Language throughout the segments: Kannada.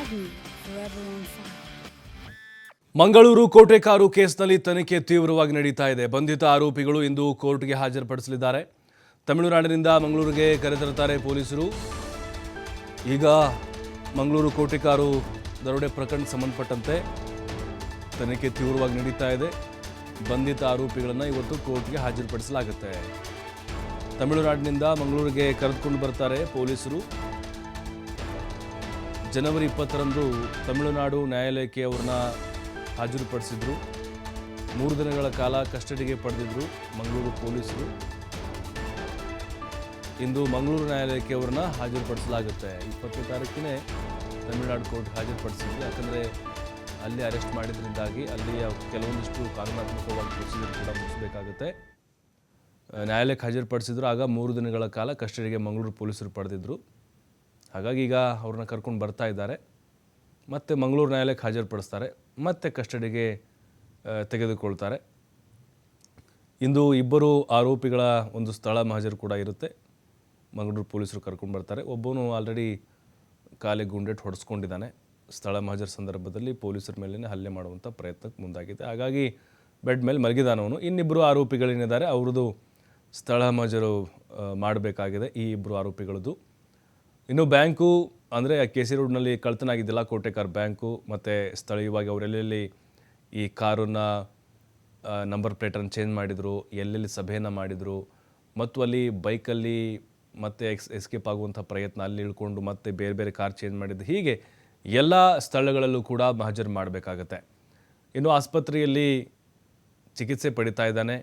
hidden, forever on fire. Mangaluru ಕೋಟೆ ಕಾರು ಕೇಸ್ನಲ್ಲಿ ತನಿಖೆ ತೀವ್ರವಾಗಿ ನಡೀತಾ ಇದೆ. ಬಂಧಿತ ಆರೋಪಿಗಳು ಇಂದು ಕೋರ್ಟ್ಗೆ ಹಾಜರುಪಡಿಸಲಿದ್ದಾರೆ. ತಮಿಳುನಾಡಿನಿಂದ ಮಂಗಳೂರಿಗೆ ಕರೆತರುತ್ತಾರೆ ಪೊಲೀಸರು. ಈಗ ಮಂಗಳೂರು ಕೋಟೆ ಕಾರು ದರೋಡೆ ಪ್ರಕರಣಕ್ಕೆ ಸಂಬಂಧಪಟ್ಟಂತೆ ತನಿಖೆ ತೀವ್ರವಾಗಿ ನಡೀತಾ ಇದೆ. ಬಂಧಿತ ಆರೋಪಿಗಳನ್ನು ಇವತ್ತು ಕೋರ್ಟ್ಗೆ ಹಾಜರುಪಡಿಸಲಾಗುತ್ತೆ. ತಮಿಳುನಾಡಿನಿಂದ ಮಂಗಳೂರಿಗೆ ಕರೆದುಕೊಂಡು ಬರ್ತಾರೆ ಪೊಲೀಸರು. ಜನವರಿ 20ರಂದು ತಮಿಳುನಾಡು ನ್ಯಾಯಾಲಯಕ್ಕೆ ಅವ್ರನ್ನ ಹಾಜರುಪಡಿಸಿದ್ರು. 3 ದಿನಗಳ ಕಾಲ ಕಸ್ಟಡಿಗೆ ಪಡೆದಿದ್ರು ಮಂಗಳೂರು ಪೊಲೀಸರು. ಇಂದು ಮಂಗಳೂರು ನ್ಯಾಯಾಲಯಕ್ಕೆ ಅವ್ರನ್ನ ಹಾಜರುಪಡಿಸಲಾಗುತ್ತೆ. 20ನೇ ತಾರೀಕಿನೇ ತಮಿಳುನಾಡು ಕೋರ್ಟ್ ಹಾಜರುಪಡಿಸಿದ್ರು. ಯಾಕಂದರೆ ಅಲ್ಲಿ ಅರೆಸ್ಟ್ ಮಾಡಿದ್ರಿಂದಾಗಿ ಅಲ್ಲಿಯ ಕೆಲವೊಂದಿಷ್ಟು ಕಾನೂನಾತ್ಮಕವಾಗಿ ಪ್ರೊಸೀಜರ್ ಕೂಡ ಮುಗಿಸಬೇಕಾಗುತ್ತೆ. ನ್ಯಾಯಾಲಯಕ್ಕೆ ಹಾಜರುಪಡಿಸಿದ್ರು. ಆಗ 3 ದಿನಗಳ ಕಾಲ ಕಸ್ಟಡಿಗೆ ಮಂಗಳೂರು ಪೊಲೀಸರು ಪಡೆದಿದ್ದರು. ಹಾಗಾಗಿ ಈಗ ಅವ್ರನ್ನ ಕರ್ಕೊಂಡು ಬರ್ತಾ ಇದ್ದಾರೆ. ಮತ್ತೆ ಮಂಗಳೂರು ನ್ಯಾಯಾಲಯಕ್ಕೆ ಹಾಜರುಪಡಿಸ್ತಾರೆ, ಮತ್ತೆ ಕಸ್ಟಡಿಗೆ ತೆಗೆದುಕೊಳ್ತಾರೆ. ಇಂದು ಇಬ್ಬರು ಆರೋಪಿಗಳ ಒಂದು ಸ್ಥಳ ಮಹಜರು ಕೂಡ ಇರುತ್ತೆ. ಮಂಗಳೂರು ಪೊಲೀಸರು ಕರ್ಕೊಂಡು ಬರ್ತಾರೆ. ಒಬ್ಬನು ಆಲ್ರೆಡಿ ಕಾಲಿಗೆ ಗುಂಡೇಟು ಹೊಡೆಸ್ಕೊಂಡಿದ್ದಾನೆ. ಸ್ಥಳ ಮಹಜರು ಸಂದರ್ಭದಲ್ಲಿ ಪೊಲೀಸರ ಮೇಲೇ ಹಲ್ಲೆ ಮಾಡುವಂಥ ಪ್ರಯತ್ನಕ್ಕೆ ಮುಂದಾಗಿದೆ. ಹಾಗಾಗಿ ಬೆಡ್ ಮೇಲೆ ಮಲಗಿದಾನವನು. ಇನ್ನಿಬ್ಬರು ಆರೋಪಿಗಳೇನಿದ್ದಾರೆ ಅವ್ರದ್ದು ಸ್ಥಳ ಮಹಜರು ಮಾಡಬೇಕಾಗಿದೆ ಈ ಇಬ್ಬರು ಆರೋಪಿಗಳದ್ದು. ಇನ್ನು ಬ್ಯಾಂಕು ಅಂದರೆ KC ರೋಡ್ನಲ್ಲಿ ಕಳ್ತನ ಆಗಿದ್ದಿಲ್ಲ ಕೋಟೆ ಕಾರ್ ಬ್ಯಾಂಕು, ಮತ್ತು ಸ್ಥಳೀಯವಾಗಿ ಅವರೆಲ್ಲೆಲ್ಲಿ ಈ ಕಾರನ್ನು ನಂಬರ್ ಪ್ಲೇಟನ್ನು ಚೇಂಜ್ ಮಾಡಿದರು, ಎಲ್ಲೆಲ್ಲಿ ಸಭೆಯನ್ನು ಮಾಡಿದರು, ಮತ್ತು ಅಲ್ಲಿ ಬೈಕಲ್ಲಿ ಮತ್ತೆ ಎಸ್ಕೇಪ್ ಆಗುವಂಥ ಪ್ರಯತ್ನ, ಅಲ್ಲಿ ಇಳ್ಕೊಂಡು ಮತ್ತೆ ಬೇರೆ ಬೇರೆ ಕಾರ್ ಚೇಂಜ್ ಮಾಡಿದ್ದು, ಹೀಗೆ ಎಲ್ಲ ಸ್ಥಳಗಳಲ್ಲೂ ಕೂಡ ಮಹಜರು ಮಾಡಬೇಕಾಗತ್ತೆ. ಇನ್ನು ಆಸ್ಪತ್ರೆಯಲ್ಲಿ ಚಿಕಿತ್ಸೆ ಪಡಿತಾ ಇದ್ದಾನೆ.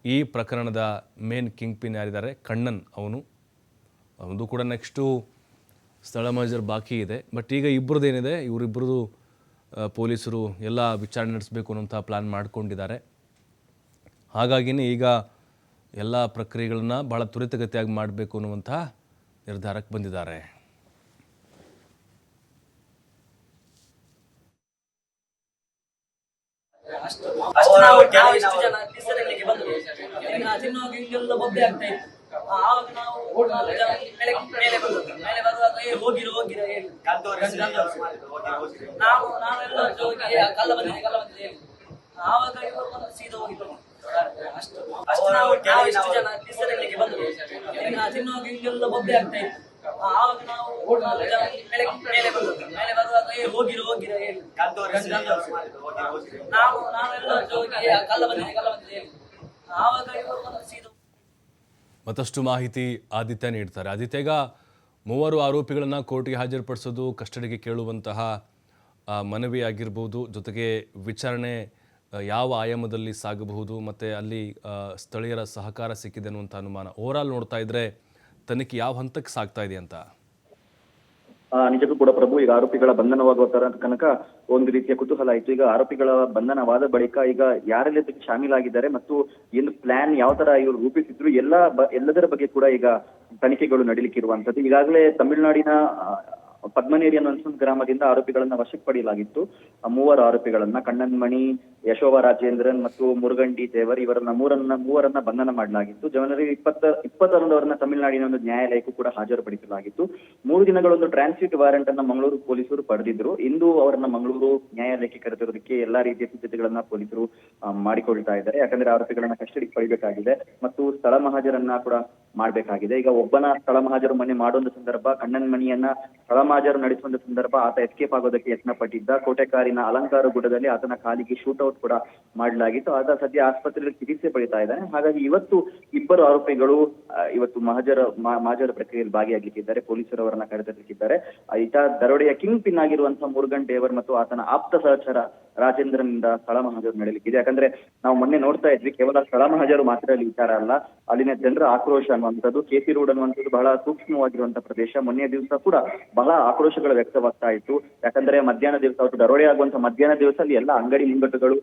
ಈ ಪ್ರಕರಣದ ಮೇನ್ ಕಿಂಗ್ ಪಿನ್ ಯಾರಿದ್ದಾರೆ, ಕಣ್ಣನ್, ಅವನು ಕೂಡ ನೆಕ್ಸ್ಟು ಸ್ಥಳ ಮಹಜರು ಬಾಕಿ ಇದೆ. ಬಟ್ ಈಗ ಇಬ್ಬರದೇನಿದೆ, ಇವರಿಬ್ಬರದು ಪೊಲೀಸರು ಎಲ್ಲ ವಿಚಾರಣೆ ನಡೆಸಬೇಕು ಅನ್ನೋಂಥ ಪ್ಲ್ಯಾನ್ ಮಾಡ್ಕೊಂಡಿದ್ದಾರೆ. ಹಾಗಾಗಿನೇ ಈಗ ಎಲ್ಲ ಪ್ರಕ್ರಿಯೆಗಳನ್ನ ಭಾಳ ತ್ವರಿತಗತಿಯಾಗಿ ಮಾಡಬೇಕು ಅನ್ನುವಂಥ ನಿರ್ಧಾರಕ್ಕೆ ಬಂದಿದ್ದಾರೆ. ಅಷ್ಟು ನಾವು ಇಷ್ಟು ಜನ ಹೆಸರಲ್ಲಿಗೆ ಬಂದ್ರು. ತಿನ್ನುವಾಗ ಹಿಂಗೆಲ್ಲ ಬೊಬ್ಬೆ ಆಗ್ತಾ ಇತ್ತು. ಆವಾಗ ನಾವು 4 ಜನ ಮೇಲೆ ಬರುವಾಗ ಹೋಗಿರ ಹೇಳಿ ನಾವೆಲ್ಲ ಹೋಗಿ ಕಲ್ಲ ಬಂದಿದೆ ಹೇಳಿ ಆವಾಗ ಇವರು ಬಂದು ಸೀದಾ ಹೋಗಿದ್ರು. ಅಷ್ಟು ನಾವು ಇಷ್ಟು ಜನ ಹೆಸರಲ್ಲಿಗೆ ಬಂದ್ರು. ತಿನ್ನುವಾಗ ಹಿಂಗೆಲ್ಲ ಬೊಬ್ಬೆ ಆಗ್ತಾ ಇತ್ತು. ಆವಾಗ ನಾವು 4 ಜನ ಮೇಲೆ ಬರುವಾಗ ಹೋಗಿರ ಹೇಳಿ ನಾವೆಲ್ಲ ಹೋಗಿ ಕಲ್ಲ ಬಂದಿದೆ ಹೇಳಿ ಆವಾಗ ಇವರು ಬಂದು ಸೀದಾ. ಮತ್ತಷ್ಟು ಮಾಹಿತಿ ಆದಿತ್ಯ ನೀಡ್ತಾರೆ. ಆದಿತ್ಯ, ಈಗ 3 ಆರೋಪಿಗಳನ್ನು ಕೋರ್ಟ್ಗೆ ಹಾಜರುಪಡಿಸೋದು, ಕಸ್ಟಡಿಗೆ ಕೇಳುವಂತಹ ಮನವಿ ಆಗಿರ್ಬೋದು, ಜೊತೆಗೆ ವಿಚಾರಣೆ ಯಾವ ಆಯಾಮದಲ್ಲಿ ಸಾಗಬಹುದು, ಮತ್ತು ಅಲ್ಲಿ ಸ್ಥಳೀಯರ ಸಹಕಾರ ಸಿಕ್ಕಿದೆ ಅನ್ನುವಂಥ ಅನುಮಾನ. ಓವರಾಲ್ ನೋಡ್ತಾ ಇದ್ರೆ ತನಿಖೆ ಯಾವ ಹಂತಕ್ಕೆ ಸಾಗ್ತಾ ಇದೆ ಅಂತ? ನಿಜಕ್ಕೂ ಕೂಡ ಪ್ರಭು, ಈಗ ಆರೋಪಿಗಳ ಬಂಧನವಾಗುವ ತನಕ ಒಂದು ರೀತಿಯ ಕುತೂಹಲ ಆಯಿತು. ಈಗ ಆರೋಪಿಗಳ ಬಂಧನವಾದ ಬಳಿಕ ಈಗ ಯಾರೆಲ್ಲ ಇದಕ್ಕೆ ಶಾಮೀಲಾಗಿದ್ದಾರೆ ಮತ್ತು ಏನು ಪ್ಲಾನ್ ಯಾವ ತರ ಇವರು ರೂಪಿಸಿದ್ರು ಎಲ್ಲದರ ಬಗ್ಗೆ ಕೂಡ ಈಗ ತನಿಖೆಗಳು ನಡೀಲಿಕ್ಕಿರುವಂತದ್ದು. ಈಗಾಗಲೇ ತಮಿಳುನಾಡಿನ ಪದ್ಮನೇರಿ ಅನ್ನುವಂಥ ಗ್ರಾಮದಿಂದ ಆರೋಪಿಗಳನ್ನ ವಶಕ್ಕೆ ಪಡೆಯಲಾಗಿತ್ತು. 3 ಆರೋಪಿಗಳನ್ನ, ಕಣ್ಣನ್ ಮಣಿ, ಯಶೋವ ರಾಜೇಂದ್ರನ್ ಮತ್ತು ಮುರುಗಂಡಿ ದೇವರ್, ಇವರನ್ನ ಮೂವರನ್ನ ಬಂಧನ ಮಾಡಲಾಗಿತ್ತು. ಜನವರಿ 20ರಂದು ಅವರನ್ನ ತಮಿಳುನಾಡಿನ ಒಂದು ನ್ಯಾಯಾಲಯಕ್ಕೂ ಕೂಡ ಹಾಜರುಪಡಿಸಲಾಗಿತ್ತು. 3 ದಿನಗಳೊಂದು ಟ್ರಾನ್ಸಿಟ್ ವಾರೆಂಟ್ ಅನ್ನ ಮಂಗಳೂರು ಪೊಲೀಸರು ಪಡೆದಿದ್ರು. ಇಂದು ಅವರನ್ನ ಮಂಗಳೂರು ನ್ಯಾಯಾಲಯಕ್ಕೆ ಕರೆತರೋದಕ್ಕೆ ಎಲ್ಲಾ ರೀತಿಯ ಸಿದ್ಧತೆಗಳನ್ನ ಪೊಲೀಸರು ಮಾಡಿಕೊಳ್ತಾ ಇದ್ದಾರೆ. ಯಾಕಂದ್ರೆ ಆರೋಪಿಗಳನ್ನ ಕಸ್ಟಡಿಗೆ ಪಡಿಬೇಕಾಗಿದೆ ಮತ್ತು ಸ್ಥಳ ಮಹಾಜರನ್ನ ಕೂಡ ಮಾಡಬೇಕಾಗಿದೆ. ಈಗ ಒಬ್ಬನ ಸ್ಥಳ ಮಹಾಜರು ಮೊನ್ನೆ ಮಾಡುವ ಸಂದರ್ಭ, ಕಣ್ಣನ್ ಮಣಿಯನ್ನ ಸ್ಥಳ ಮಹಾಜರು ನಡೆಸುವ ಸಂದರ್ಭ ಆತ ಎಸ್ಕೇಪ್ ಆಗೋದಕ್ಕೆ ಯತ್ನ ಪಟ್ಟಿದ್ದ. ಕೋಟೆಕಾರಿನ ಅಲಂಕಾರ ಗುಡ್ಡದಲ್ಲಿ ಆತನ ಕಾಲಿಗೆ ಶೂಟ್ಔಟ್ ಕೂಡ ಮಾಡಲಾಗಿತ್ತು. ಆತ ಸದ್ಯ ಆಸ್ಪತ್ರೆಯಲ್ಲಿ ಚಿಕಿತ್ಸೆ ಪಡಿತಾ ಇದ್ದಾನೆ. ಹಾಗಾಗಿ ಇವತ್ತು ಇಬ್ಬರು ಆರೋಪಿಗಳು ಇವತ್ತು ಮಹಾಜರ ಪ್ರಕ್ರಿಯೆಯಲ್ಲಿ ಭಾಗಿಯಾಗಲಿಕ್ಕಿದ್ದಾರೆ. ಪೊಲೀಸರು ಅವರನ್ನ ಕರೆತರಲಿಕ್ಕಿದ್ದಾರೆ. ಈತ ದರೋಡೆಯ ಕಿಂಗ್ ಪಿನ್ ಆಗಿರುವಂತಹ ಮುರುಗನ್ ಡೇವರ್ ಮತ್ತು ಆತನ ಆಪ್ತ ಸಹಚರ ರಾಜೇಂದ್ರನಿಂದ ಸ್ಥಳ ಮಹಾಜರು ನಡೆಯಲಿಕ್ಕಿದೆ. ಯಾಕಂದ್ರೆ ನಾವು ಮೊನ್ನೆ ನೋಡ್ತಾ ಇದ್ವಿ, ಕೇವಲ ಸ್ಥಳ ಮಹಾಜರು ಮಾತ್ರ ಅಲ್ಲಿ ವಿಚಾರ ಅಲ್ಲ, ಅಲ್ಲಿನ ಜನರ ಆಕ್ರೋಶ ಅನ್ನುವಂಥದ್ದು, KC ರೋಡ್ ಅನ್ನುವಂಥದ್ದು ಬಹಳ ಸೂಕ್ಷ್ಮವಾಗಿರುವಂತಹ ಪ್ರದೇಶ. ಮೊನ್ನೆ ದಿವಸ ಕೂಡ ಬಹಳ ಆಕ್ರೋಶಗಳು ವ್ಯಕ್ತವಾಗ್ತಾ ಇತ್ತು. ಯಾಕಂದ್ರೆ ಮಧ್ಯಾಹ್ನ ದಿವಸ ಅವತ್ತು ದರೋಡೆ ಆಗುವಂತ ಮಧ್ಯಾಹ್ನ ದಿವಸ ಅಲ್ಲಿ ಎಲ್ಲ ಅಂಗಡಿ ಮುಂಗಟ್ಟುಗಳು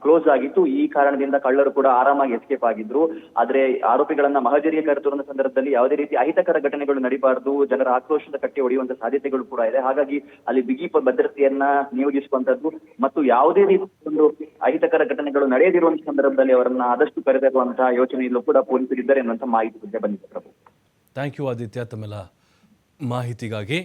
ಕ್ಲೋಸ್ ಆಗಿತ್ತು. ಈ ಕಾರಣದಿಂದ ಕಳ್ಳರು ಕೂಡ ಆರಾಮಾಗಿ ಎಸ್ಕೇಪ್ ಆಗಿದ್ರು. ಆದ್ರೆ ಆರೋಪಿಗಳನ್ನ ಮಹಜರಿಗೆ ಕರೆತರುವ ಸಂದರ್ಭದಲ್ಲಿ ಯಾವುದೇ ರೀತಿ ಅಹಿತಕರ ಘಟನೆಗಳು ನಡೀಬಾರದು, ಜನರ ಆಕ್ರೋಶದ ಕಟ್ಟಿ ಹೊಡೆಯುವಂತ ಸಾಧ್ಯತೆಗಳು ಕೂಡ ಇದೆ. ಹಾಗಾಗಿ ಅಲ್ಲಿ ಬಿಗಿ ಭದ್ರತೆಯನ್ನ ನಿಯೋಜಿಸುವಂತದ್ದು ಮತ್ತು ಯಾವುದೇ ರೀತಿ ಒಂದು ಅಹಿತಕರ ಘಟನೆಗಳು ನಡೆಯದಿರುವಂತ ಸಂದರ್ಭದಲ್ಲಿ ಅವರನ್ನ ಆದಷ್ಟು ಕರೆತರುವಂತಹ ಯೋಚನೆಯಲ್ಲೂ ಕೂಡ ಪೊಲೀಸರಿದ್ದಾರೆ ಎನ್ನುವಂತ ಮಾಹಿತಿ ಬಂದಿದೆ. ಪ್ರಭು, ಥ್ಯಾಂಕ್ ಯು ಆದಿತ್ಯ ತಮ್ಮೆಲ್ಲ ಮಾಹಿತಿಗಾಗಿ.